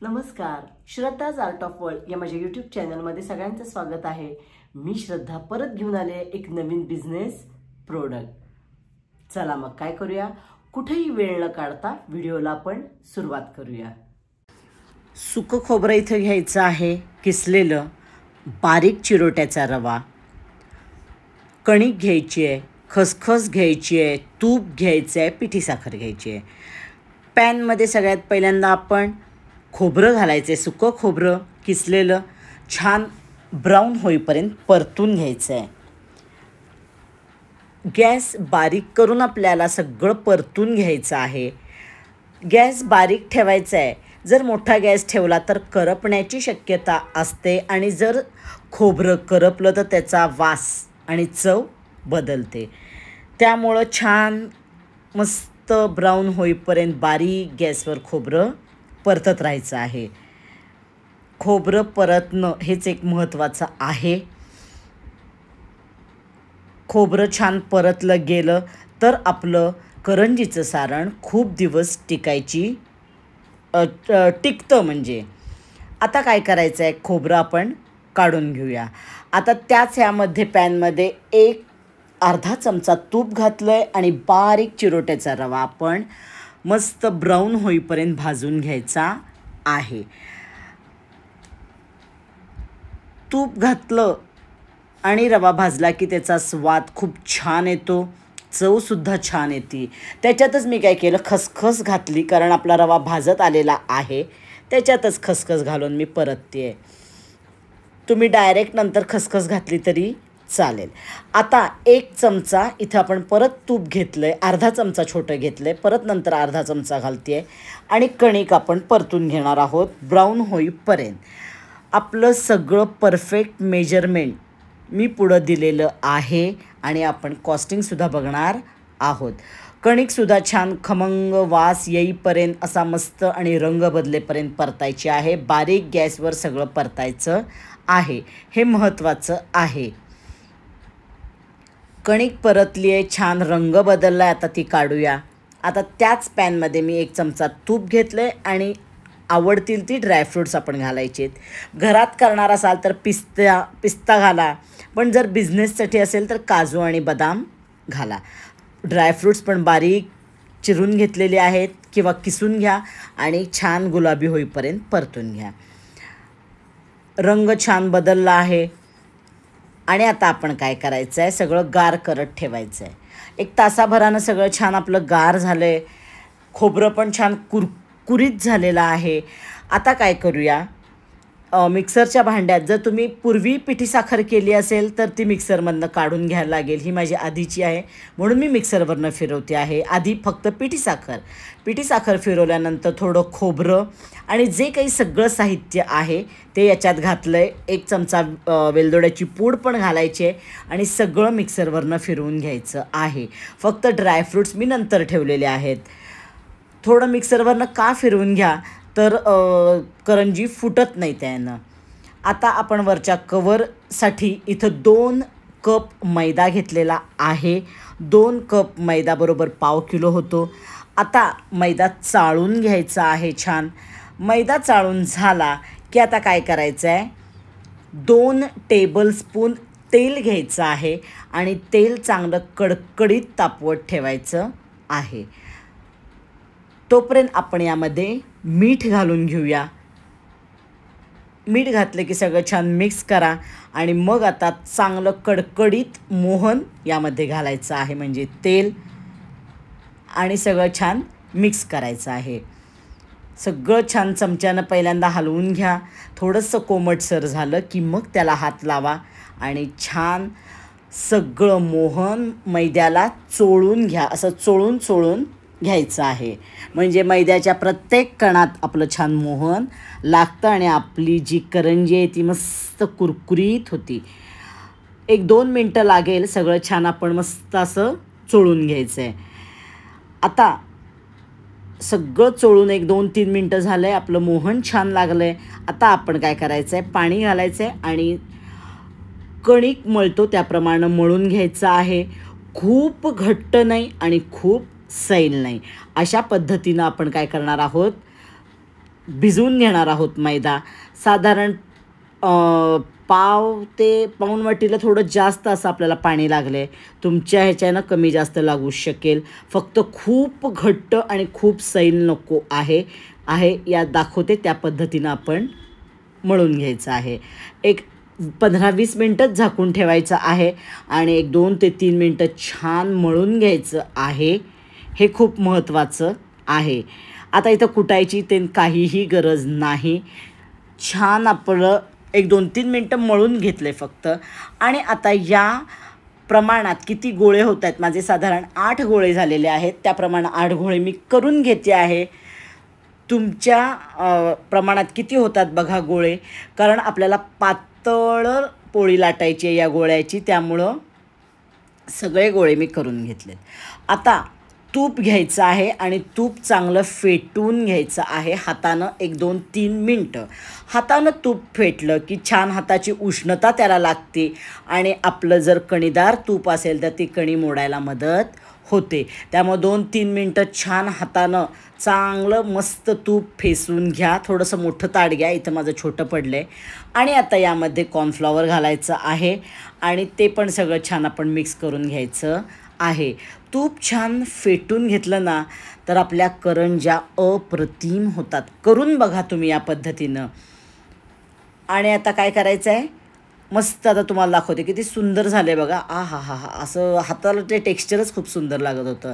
नमस्कार, श्रद्धाज art of world या माझ्या यूट्यूब चॅनलमध्ये सगळ्यांचं स्वागत आहे। मी श्रद्धा परत घेऊन आले एक नवीन बिझनेस प्रोडक्ट। चला मग काय करूया, कुठेही वेळ न काढता व्हिडिओला आपण सुरुवात करूया। सुकं खोबरं इथं घ्यायचं आहे, किसलेलं बारीक चिरोट्याचा रवा, कणिक घ्यायची आहे, खसखस घ्यायची आहे, तूप घ्यायचं आहे, पिठी साखर घ्यायची आहे। पॅनमध्ये सगळ्यात पहिल्यांदा आपण खोबरं घालायचे, सुकं खोबरं किसलेलं छान ब्राऊन होईपर्यंत परतून घ्यायचं आहे। गॅस बारीक करून आपल्याला सगळं परतून घ्यायचं आहे। गॅस बारीक ठेवायचा आहे। जर मोठा गॅस ठेवला तर करपण्याची शक्यता असते आणि जर खोबरं करपलं तर त्याचा वास आणि चव बदलते। त्यामुळं छान मस्त ब्राऊन होईपर्यंत बारीक गॅसवर खोबरं परतत राहायचं आहे। खोबरं परतणं हेच एक महत्त्वाचं आहे। खोबरं छान परतलं गेलं तर आपलं करंजीचं सारण खूप दिवस टिकतं। म्हणजे आता काय करायचं आहे, खोबरं आपण काढून घेऊया। आता त्याच ह्यामध्ये पॅनमध्ये अर्धा चमचा तूप घातलं आहे आणि बारीक चिरोट्याचा रवा आपण मस्त ब्राऊन होईपर्यंत भाजून घ्यायचा आहे। तूप घातलं आणि रवा भाजला की त्याचा स्वाद खूप छान येतो, चवसुद्धा छान येते। त्याच्यातच मी काय केलं, खसखस घातली, कारण आपला रवा भाजत आलेला आहे। त्याच्यातच खसखस घालून मी परतते आहे। तुम्ही डायरेक्ट नंतर खसखस घातली तरी चालेल। आता 1 चमचा इथं आपण परत तूप घेतलं आहे, अर्धा चमचा छोटं घेतलं आहे, परत नंतर अर्धा चमचा घालते आहे आणि कणिक आपण परतून घेणार आहोत ब्राऊन होईपर्यंत। आपलं सगळं परफेक्ट मेजरमेंट मी पुढं दिलेलं आहे आणि आपण कॉस्टिंगसुद्धा बघणार आहोत। कणिकसुद्धा छान खमंग वास येईपर्यंत असा मस्त आणि रंग बदलेपर्यंत परतायची आहे। बारीक गॅसवर सगळं परतायचं आहे, हे महत्त्वाचं आहे। कणिक परतली आहे, छान रंग बदलला आहे, आता ती काढूया। आता त्याच पॅनमध्ये मी 1 चमचा तूप घेतलं आहे आणि आवडतील ती ड्रायफ्रूट्स आपण घालायचे आहेत। घरात करणार असाल तर पिस्ता घाला, पण जर बिझनेससाठी असेल तर काजू आणि बदाम घाला। ड्रायफ्रूट्स पण बारीक चिरून घेतलेले आहेत किंवा किसून घ्या आणि छान गुलाबी होईपर्यंत परतून घ्या। रंग छान बदलला आहे आणि आता आपण काय करायचं आहे, सगळं गार करत ठेवायचं आहे। 1 तासाभरानं सगळं छान आपलं गार झालं आहे। खोबरं पण छान कुरकुरीत झालेलं आहे। आता काय करूया, मिक्सरच्या भांड्यात जर तुम्ही पूर्वी पिठी साखर केली असेल तर ती मिक्सरमधनं काढून घ्यायला लागेल। ही माझी आधीची आहे म्हणून मी मिक्सरवरनं फिरवते आहे। आधी फक्त पिठी साखर फिरवल्यानंतर थोडं खोबरं आणि जे काही सगळं साहित्य आहे ते याच्यात घातलं आहे। 1 चमचा वेलदोड्याची पूड पण घालायची आहे आणि सगळं मिक्सरवरनं फिरवून घ्यायचं आहे। फक्त ड्रायफ्रूट्स मी नंतर ठेवलेले आहेत। थोडं मिक्सरवरनं का फिरवून घ्या तर करंजी फुटत नाही त्यानं। आता आपण वरच्या कवरसाठी इथं 2 कप मैदा घेतलेला आहे। 2 कप मैदाबरोबर पाव किलो होतो। आता मैदा चाळून घ्यायचा आहे छान। मैदा चाळून झाला की आता काय करायचं आहे, 2 टेबलस्पून तेल घ्यायचं आहे आणि तेल चांगलं कडकडीत तापवत ठेवायचं आहे। तोपर्यंत आपण यामध्ये मीठ घालून घेऊया। मीठ घातलं की सगळं छान मिक्स करा आणि मग आता चांगलं कडकडीत मोहन यामध्ये घालायचं आहे, म्हणजे तेल, आणि सगळं छान मिक्स करायचं आहे। सगळं छान चमच्यानं पहिल्यांदा हलवून घ्या। थोडंसं कोमटसर झालं की मग त्याला हात लावा आणि छान सगळं मोहन मैद्याला चोळून घ्या। असं चोळून घ्यायचं आहे, म्हणजे मैद्याच्या प्रत्येक कणात आपलं छान मोहन लागतं आणि आपली जी करंजी आहे ती मस्त कुरकुरीत होती। 1-2 मिनटं लागेल, सगळं छान आपण मस्त असं चोळून घ्यायचं आहे। आता सगळं चोळून 1-2-3 मिनटं झालं आहे, आपलं मोहन छान लागलं आहे। आता आपण काय करायचं आहे, पाणी घालायचं आहे आणि कणिक मळतो त्याप्रमाणे मळून घ्यायचं आहे। खूप घट्ट नाही आणि खूप सैल नाही, अशा पद्धतीनं आपण काय करणार आहोत, भिजवून घेणार आहोत मैदा. साधारण पाव ते पाऊण वाटीला थोडं जास्त असं आपल्याला पाणी लागलं आहे. तुमच्या ह्याच्यानं कमी जास्त लागू शकेल. फक्त खूप घट्ट आणि खूप सैल नको आहे या दाखवते त्या पद्धतीनं आपण मळून घ्यायचं आहे. एक 15-20 मिनटंच झाकून ठेवायचं आहे आणि एक 2 ते 3 मिनटं छान मळून घ्यायचं आहे. हे खूप महत्त्वाचं आहे. आता इथं कुटायची ते काहीही गरज नाही. छान आपलं एक 2-3 मिनटं मळून घेतले फक्त. आणि आता या प्रमाणात किती गोळे होत आहेत, माझे साधारण 8 गोळे झालेले आहेत. त्याप्रमाणे 8 गोळे मी करून घेते आहे. तुमच्या प्रमाणात किती होतात बघा गोळे, कारण आपल्याला पातळ पोळी लाटायची आहे या गोळ्याची, त्यामुळं सगळे गोळे मी करून घेतलेत. आता तूप घ्यायचं आहे आणि तूप चांगलं फेटून घ्यायचं आहे हातानं. एक 2-3 मिनटं हातानं तूप फेटलं की छान हाताची उष्णता त्याला लागते आणि आपलं जर कणीदार तूप असेल तर ती कणी मोडायला मदत होते. त्यामुळे 2-3 मिनटं छान हातानं चांगलं मस्त तूप फेसून घ्या. थोडंसं मोठं ताट घ्या, इथं माझं छोटं पडलं आहे. आणि आता यामध्ये कॉर्नफ्लॉवर घालायचं आहे आणि ते पण सगळं छान आपण मिक्स करून घ्यायचं आहे. तूप छान फेटून घेतलं ना तर आपल्या करंज्या अप्रतिम होतात. करून बघा तुम्ही या पद्धतीनं. आणि आता काय करायचं आहे, मस्त आता तुम्हाला दाखवते किती सुंदर झाले बघा. हा असं हाताला ते टेक्स्चरच खूप सुंदर लागत होतं.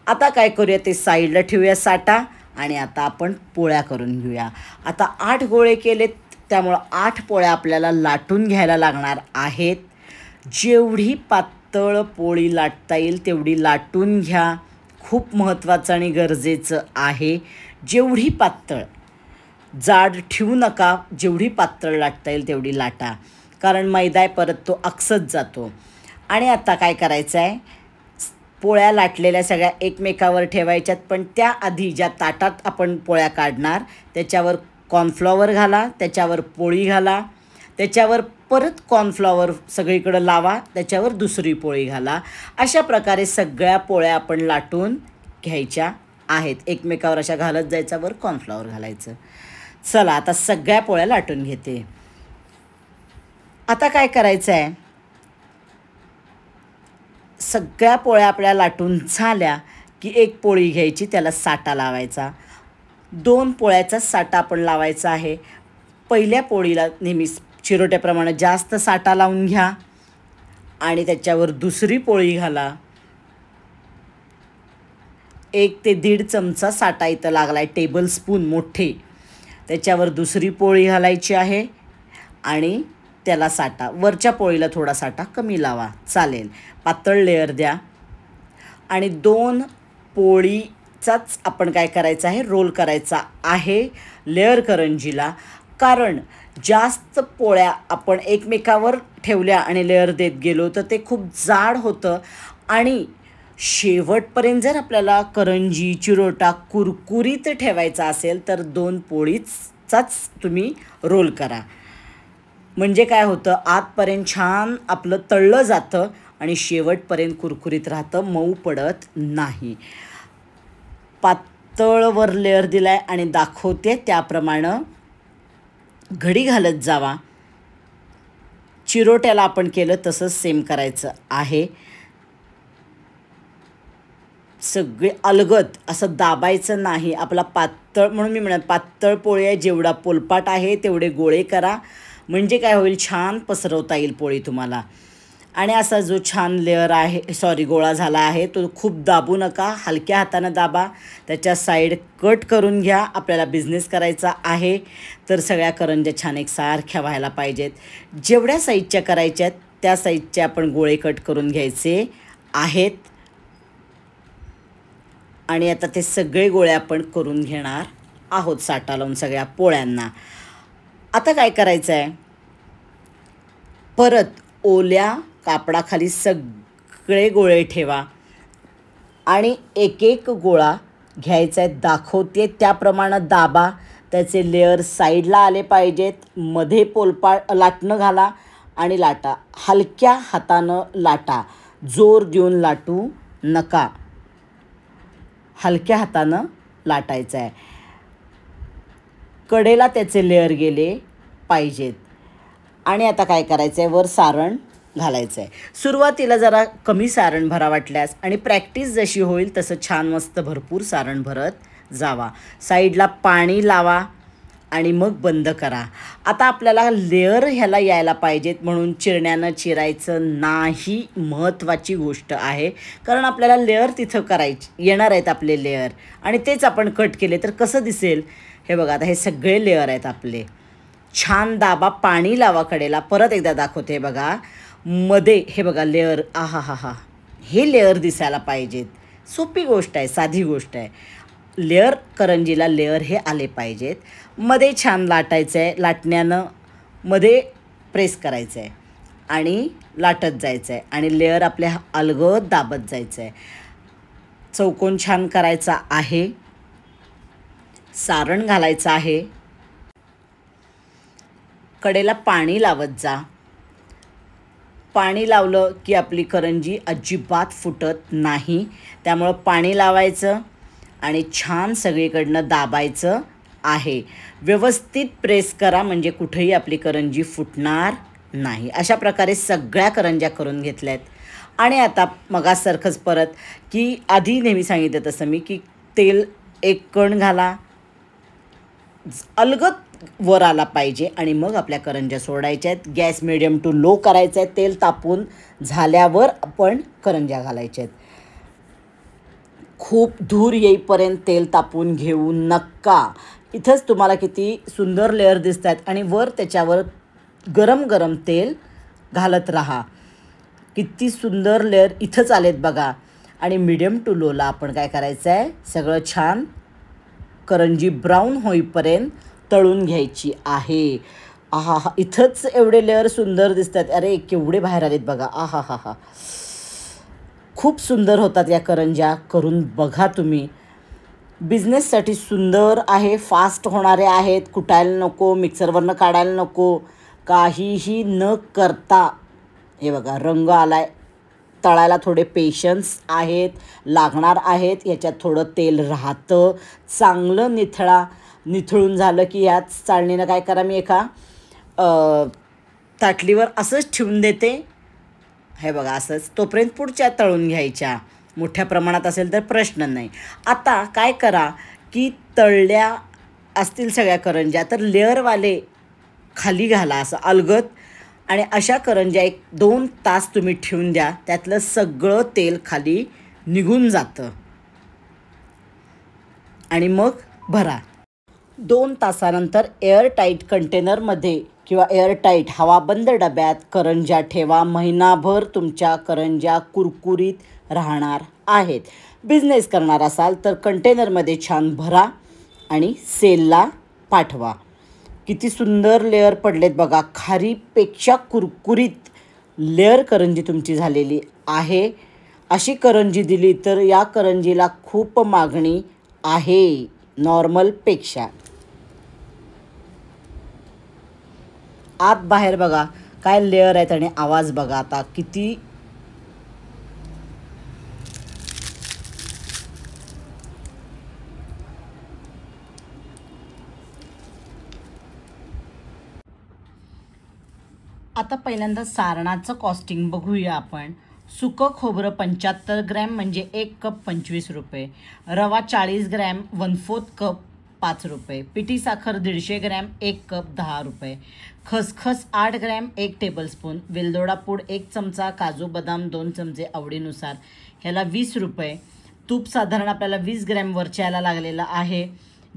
आता काय करूया, ते साईडला ठेवूया साठा आणि आता आपण पोळ्या करून घेऊया. आता 8 गोळे केलेत, त्यामुळं 8 पोळ्या आपल्याला लाटून घ्यायला लागणार आहेत. जेवढी पातळ पोळी लाटता येईल तेवढी लाटून घ्या. खूप महत्त्वाचं आणि गरजेचं आहे. जेवढी पातळ, जाड ठेवू नका. जेवढी पातळ लाटता येईल तेवढी लाटा, कारण मैदा परत तो अकसत जातो. आणि आता काय करायचं आहे, पोळ्या लाटलेल्या सगळ्या एकमेकावर ठेवायच्यात, पण त्याआधी ज्या ताटात आपण पोळ्या काढणार त्याच्यावर कॉर्नफ्लॉवर घाला, त्याच्यावर पोळी घाला, त्याच्यावर परत कॉर्नफ्लॉवर सगळीकडं लावा, त्याच्यावर दुसरी पोळी घाला. अशा प्रकारे सगळ्या पोळ्या आपण लाटून घ्यायच्या आहेत. एकमेकावर अशा घालत जायचं, वर कॉर्नफ्लॉवर घालायचं. चला आता सगळ्या पोळ्या लाटून घेते. आता काय करायचं आहे, सगळ्या पोळ्या आपल्या लाटून झाल्या की एक पोळी घ्यायची, त्याला साठा लावायचा. 2 पोळ्याचा साठा आपण लावायचा आहे. पहिल्या पोळीला नेहमी चिरोट्याप्रमाणे जास्त साठा लावून घ्या आणि त्याच्यावर दुसरी पोळी घाला. 1 ते 1.5 चमचा साठा इथं लागला आहे, टेबलस्पून मोठे. त्याच्यावर दुसरी पोळी घालायची आहे आणि त्याला साठा, वरच्या पोळीला थोडा साठा कमी लावा, चालेल. पातळ लेअर द्या आणि 2 पोळीचाच आपण काय करायचं आहे, रोल करायचा आहे लेअर करंजीला. कारण जास्त पोळ्या आपण एकमेकावर ठेवल्या आणि लेअर देत गेलो तर ते खूप जाड होतं आणि शेवटपर्यंत जर आपल्याला करंजी चिरोटा कुरकुरीत ठेवायचा असेल तर 2 पोळीचाच तुम्ही रोल करा. म्हणजे काय होतं, आतपर्यंत छान आपलं तळलं जातं आणि शेवटपर्यंत कुरकुरीत राहतं, मऊ पडत नाही. पातळवर लेअर दिला आहे आणि दाखवते त्याप्रमाणे घडी घालत जावा. चिरोट्याला आपण केलं तसंच सेम करायचं आहे. सगळे अलगद असं दाबायचं नाही. आपला पातळ, म्हणून मी म्हणत पातळ पोळी आहे, जेवढा पोलपाट आहे तेवढे गोळे करा. म्हणजे काय होईल, छान पसरवता येईल पोळी तुम्हाला. आणि असा जो छान लेअर आहे, गोळा झाला आहे, तो खूप दाबू नका, हलक्या हातानं दाबा. त्याच्या साईड कट करून घ्या. आपल्याला बिझनेस करायचा आहे तर सगळ्या करंज्या छान एकसारख्या व्हायला पाहिजेत. जेवढ्या साईजच्या करायच्या आहेत त्या साईजचे आपण गोळे कट करून घ्यायचे आहेत. आणि आता ते सगळे गोळे आपण करून घेणार आहोत साठा लावून सगळ्या पोळ्यांना. आता काय करायचं आहे, परत ओल्या कापडाखाली सगळे गोळे ठेवा आणि एक एक गोळा घ्यायचा आहे. दाखवते त्याप्रमाणे दाबा. त्याचे लेअर साईडला आले पाहिजेत. मध्ये पोलपाट लाटणं घाला आणि लाटा. हलक्या हातानं लाटा, जोर देऊन लाटू नका. हलक्या हातानं लाटायचं आहे. कडेला त्याचे लेअर गेले पाहिजेत. आणि आता काय करायचं आहे, वर सारण घालायचं आहे. सुरुवातीला जरा कमी सारण भरा वाटल्यास, आणि प्रॅक्टिस जशी होईल तसं छान मस्त भरपूर सारण भरत जावा. साईडला पाणी लावा आणि मग बंद करा. आता आपल्याला लेअर ह्याला यायला पाहिजेत म्हणून चिरण्यानं चिरायचं नाही, महत्त्वाची गोष्ट आहे. कारण आपल्याला लेअर तिथं येणार आहेत आपले लेअर, आणि तेच आपण कट केले तर कसं दिसेल. हे बघा, आता हे सगळे लेअर आहेत आपले. छान दाबा, पाणी लावा कडेला. परत एकदा दाखवते बघा, मध्ये हे बघा लेअर. आहा हा हा, हे लेअर दिसायला पाहिजेत. सोपी गोष्ट आहे, साधी गोष्ट आहे. लेअर, करंजीला लेअर हे आले पाहिजेत. मध्ये छान लाटायचं आहे, लाटण्यानं मध्ये प्रेस करायचं आहे आणि लाटत जायचं आहे, आणि लेअर आपल्या अलगद दाबत जायचं आहे. चौकोन छान करायचा आहे, सारण घालायचं आहे, कडेला पाणी लावत जा. पाणी लावलं की आपली करंजी अजिबात फुटत नाही. त्यामुळं पाणी लावायचं आणि छान सगळीकडनं दाबायचं आहे. व्यवस्थित प्रेस करा म्हणजे कुठेही आपली करंजी फुटणार नाही. अशा प्रकारे सगळ्या करंज्या करून घेतल्यात. आणि आता मगासारखंच परत की आधी नेहमी सांगितलं तसं मी की तेल एक कण घाला, अलगद वर आला पाहिजे, आणि मग आपल्या करंज्या सोडायच्या आहेत. गॅस मिडियम टू लो करायचा आहे. तेल तापून झाल्यावर आपण करंज्या घालायच्या आहेत. खूप धूर येईपर्यंत तेल तापून घेऊ नका. इथंच तुम्हाला किती सुंदर लेअर दिसत आहेत, आणि वर त्याच्यावर गरम गरम तेल घालत राहा. किती सुंदर लेअर इथंच आलेत बघा. आणि मिडियम टू लोला आपण काय करायचं आहे, सगळं छान करंजी ब्राऊन होईपर्यंत तळून घ्यायची आहे. आहा हा, इथंच एवढे लेअर सुंदर दिसत आहेत. अरे केवढे बाहेर आलेत बघा. आहा हा हा, खूप सुंदर होतात या करंज्या. करून बघा तुम्ही. बिझनेससाठी सुंदर आहे, फास्ट होणारे आहेत. कुटायला नको, मिक्सरवरनं काढायला नको, काहीही न करता. हे बघा रंग आलाय. तळायला थोडे पेशन्स आहेत, लागणार आहेत. याच्यात थोडं तेल राहतं. चांगलं निथळून झालं की ह्याच चाळणीनं काय करा, मी एका ताटलीवर असंच ठेवून देते. हे बघा असंच. तोपर्यंत पुढच्या तळून घ्यायच्या. मोठ्या प्रमाणात असेल तर प्रश्न नाही. आता काय करा की तळल्या असतील सगळ्या करंज्या तर लेअरवाले खाली घाला असं अलगद, आणि अशा करंज्या 1-2 तास तुम्ही ठेवून द्या. त्यातलं सगळं तेल खाली निघून जातं, आणि मग भरा. 2 तासानंतर एअरटाईट कंटेनरमध्ये किंवा एअरटाईट हवाबंद डब्यात करंज्या ठेवा. महिनाभर तुमच्या करंज्या कुरकुरीत राहणार आहेत. बिझनेस करणार असाल तर कंटेनरमध्ये छान भरा आणि सेलला पाठवा. किती सुंदर लेअर पडलेत बघा. खारीपेक्षा कुरकुरीत लेअर करंजी तुमची झालेली आहे. अशी करंजी दिली तर या करंजीला खूप मागणी आहे नॉर्मलपेक्षा. आत बाहेर बघा काय लेअर आहेत, आणि आवाज बघा आता किती. आता पहिल्यांदा सारणाचं कॉस्टिंग बघूया आपण. सुकं खोबरं 75 ग्रॅम म्हणजे 1 कप 25 रुपये. रवा 40 ग्रॅम 1/4 कप 5 रुपये. पिठी साखर 150 ग्रॅम 1 कप 10 रुपये. खसखस 8 ग्रॅम 1 टेबलस्पून. वेलदोडा पूड 1 चमचा. काजू बदाम 2 चमचे आवडीनुसार. ह्याला 20 रुपये. तूप साधारण आपल्याला 20 ग्रॅम वरच्याला लागलेला आहे.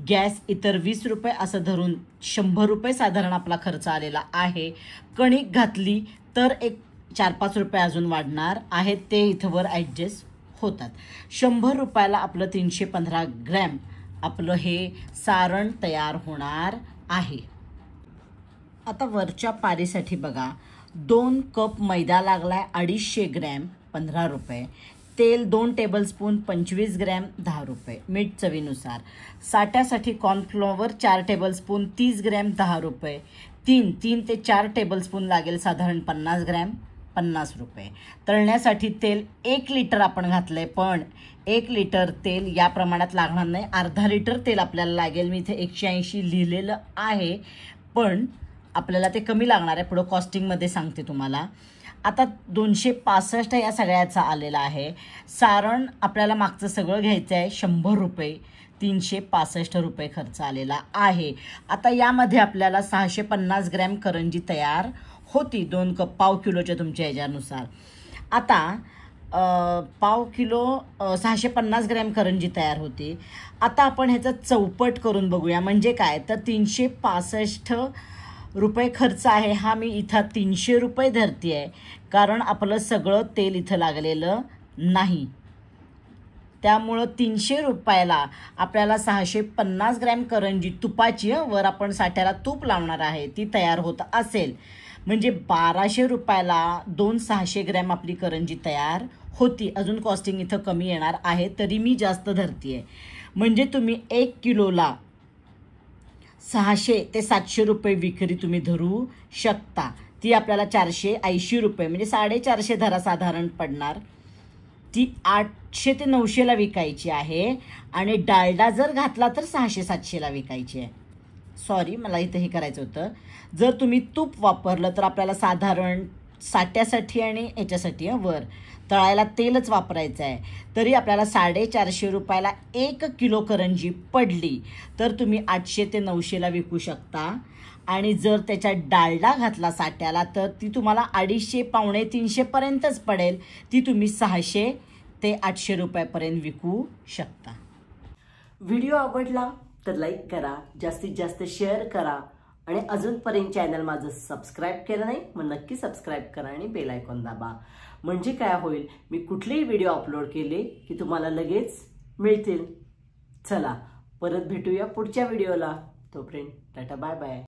गॅस इतर 20 रुपये असं धरून 100 रुपये साधारण आपला खर्च आलेला आहे. कणिक घातली तर एक 4-5 रुपये अजून वाढणार आहेत, ते इथं वर ॲडजस्ट होतात. 100 रुपयाला आपलं 315 ग्रॅम आपलं हे सारण तयार होणार आहे. आता वरच्या पारीसाठी बघा 2 कप मैदा लागलाय 250 ग्रॅम 15 रुपये. तेल 2 टेबलस्पून 25 ग्रॅम 10 रुपये. मीठ चवीनुसार. साठ्यासाठी कॉर्नफ्लॉवर 4 टेबलस्पून 30 ग्रॅम 10 रुपये. 3 ते 4 टेबलस्पून लागेल साधारण 50 ग्रॅम ₹50. तळण्यासाठी तेल 1 लिटर आपण घातलं आहे, पण 1 लिटर तेल या प्रमाणात लागणार नाही, अर्धा लिटर तेल आपल्याला लागेल. मी इथे 180 लिहिलेलं आहे, पण आपल्याला ते कमी लागणार आहे. पुढं कॉस्टिंगमध्ये सांगते तुम्हाला. आता 265 या सगळ्याचा आलेला आहे. सारण आपल्याला मागचं सगळं घ्यायचं आहे, ₹100, ₹365 खर्च आलेला आहे. आता यामध्ये आपल्याला 650 ग्रॅम करंजी तयार होती, 2 कप, पाव किलोच्या तुमच्या ह्याच्यानुसार. आता पाव किलो 650 ग्रॅम करंजी तयार होती. आता आपण ह्याचं चौपट करून बघूया. म्हणजे काय तर ₹365 खर्च आहे. हा मी इथं ₹300 धरती आहे, कारण आपलं सगळं तेल इथं लागलेलं नाही. त्यामुळं ₹300 आपल्याला 650 ग्रॅम करंजी तुपाची, वर आपण साठ्याला तूप लावणार आहे, ती तयार होत असेल. म्हणजे ₹1200 200 ग्रॅम आपली करंजी तयार होती. अजून कॉस्टिंग इथं कमी येणार आहे, तरी मी जास्त धरती आहे. म्हणजे तुम्ही 1 किलोला 600 ते ₹700 विक्री तुम्ही धरू शकता. ती आपल्याला ₹480 म्हणजे 450 धरा साधारण पडणार. ती 800 ते 900ला विकायची आहे, आणि डालडा जर घातला तर 600-700ला विकायची आहे. सॉरी, मला इथं हे करायचं होतं. जर तुम्ही तूप वापरलं तर आपल्याला साधारण साठ्यासाठी आणि ह्याच्यासाठी वर तळायला तेलच वापरायचं आहे, तरी आपल्याला ₹450 1 किलो करंजी पडली तर तुम्ही 800 ते 900ला विकू शकता. आणि जर त्याच्यात डालडा घातला साठ्याला तर ती तुम्हाला 250 पावणे 300 पर्यंतच पडेल. ती तुम्ही 600 ते 800 रुपयापर्यंत विकू शकता. व्हिडिओ आवडला तर लाईक करा, जास्तीत जास्त शेअर करा, आणि अजूनपर्यंत चॅनल माझं सबस्क्राईब केलं नाही मग नक्की सबस्क्राईब करा आणि बेल आयकॉन दाबा. म्हणजे काय होईल, मी कुठलेही व्हिडिओ अपलोड केले की तुम्हाला लगेच मिळतील. चला परत भेटूया पुढच्या व्हिडिओला. तोपर्यंत टाटा बाय बाय.